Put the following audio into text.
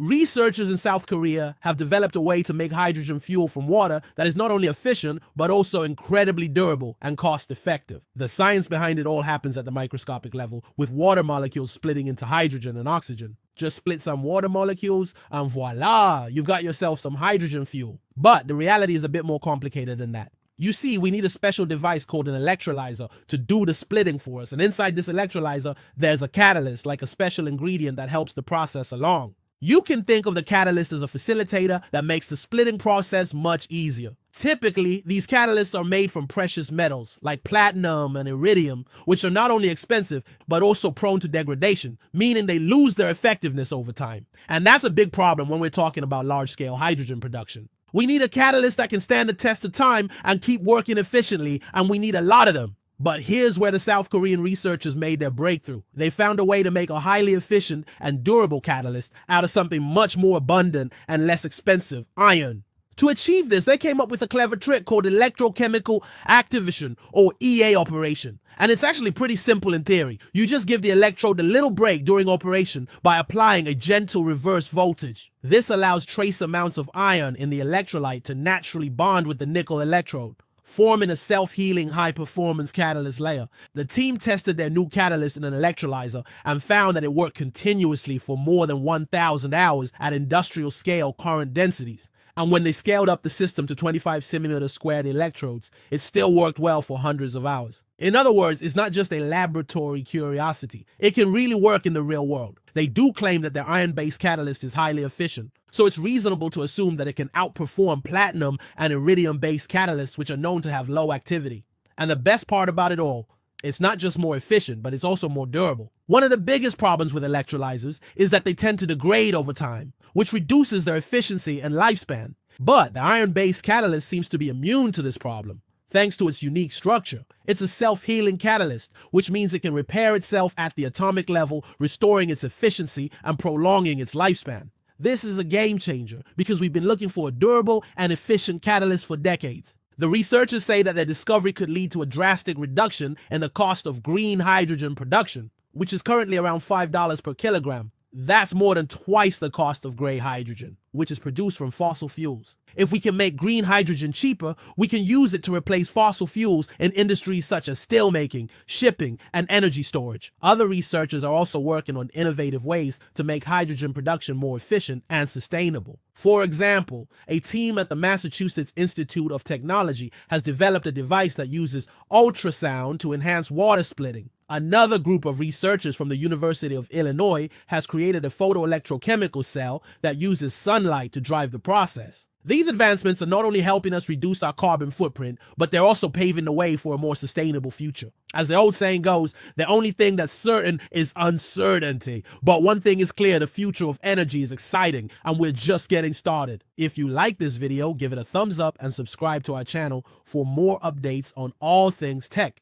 Researchers in South Korea have developed a way to make hydrogen fuel from water that is not only efficient, but also incredibly durable and cost-effective. The science behind it all happens at the microscopic level, with water molecules splitting into hydrogen and oxygen. Just split some water molecules and voila, you've got yourself some hydrogen fuel. But the reality is a bit more complicated than that. You see, we need a special device called an electrolyzer to do the splitting for us. And inside this electrolyzer, there's a catalyst, like a special ingredient that helps the process along. You can think of the catalyst as a facilitator that makes the splitting process much easier. Typically, these catalysts are made from precious metals like platinum and iridium, which are not only expensive, but also prone to degradation, meaning they lose their effectiveness over time. And that's a big problem when we're talking about large-scale hydrogen production. We need a catalyst that can stand the test of time and keep working efficiently, and we need a lot of them. But here's where the South Korean researchers made their breakthrough. They found a way to make a highly efficient and durable catalyst out of something much more abundant and less expensive, iron. To achieve this, they came up with a clever trick called electrochemical activation, or EA operation. And it's actually pretty simple in theory. You just give the electrode a little break during operation by applying a gentle reverse voltage. This allows trace amounts of iron in the electrolyte to naturally bond with the nickel electrode, forming a self-healing high-performance catalyst layer. The team tested their new catalyst in an electrolyzer and found that it worked continuously for more than 1,000 hours at industrial-scale current densities. And when they scaled up the system to 25 centimeter squared electrodes, it still worked well for hundreds of hours. In other words, it's not just a laboratory curiosity. It can really work in the real world. They do claim that their iron-based catalyst is highly efficient, so it's reasonable to assume that it can outperform platinum and iridium-based catalysts, which are known to have low activity. And the best part about it all, it's not just more efficient, but it's also more durable. One of the biggest problems with electrolyzers is that they tend to degrade over time, which reduces their efficiency and lifespan. But the iron-based catalyst seems to be immune to this problem, thanks to its unique structure. It's a self-healing catalyst, which means it can repair itself at the atomic level, restoring its efficiency and prolonging its lifespan. This is a game changer because we've been looking for a durable and efficient catalyst for decades. The researchers say that their discovery could lead to a drastic reduction in the cost of green hydrogen production, which is currently around $5 per kilogram. That's more than twice the cost of gray hydrogen, which is produced from fossil fuels. If we can make green hydrogen cheaper, we can use it to replace fossil fuels in industries such as steelmaking, shipping, and energy storage. Other researchers are also working on innovative ways to make hydrogen production more efficient and sustainable. For example, a team at the Massachusetts Institute of Technology has developed a device that uses ultrasound to enhance water splitting. Another group of researchers from the University of Illinois has created a photoelectrochemical cell that uses sunlight to drive the process. These advancements are not only helping us reduce our carbon footprint, but they're also paving the way for a more sustainable future. As the old saying goes, the only thing that's certain is uncertainty. But one thing is clear, the future of energy is exciting, and we're just getting started. If you like this video, give it a thumbs up and subscribe to our channel for more updates on all things tech.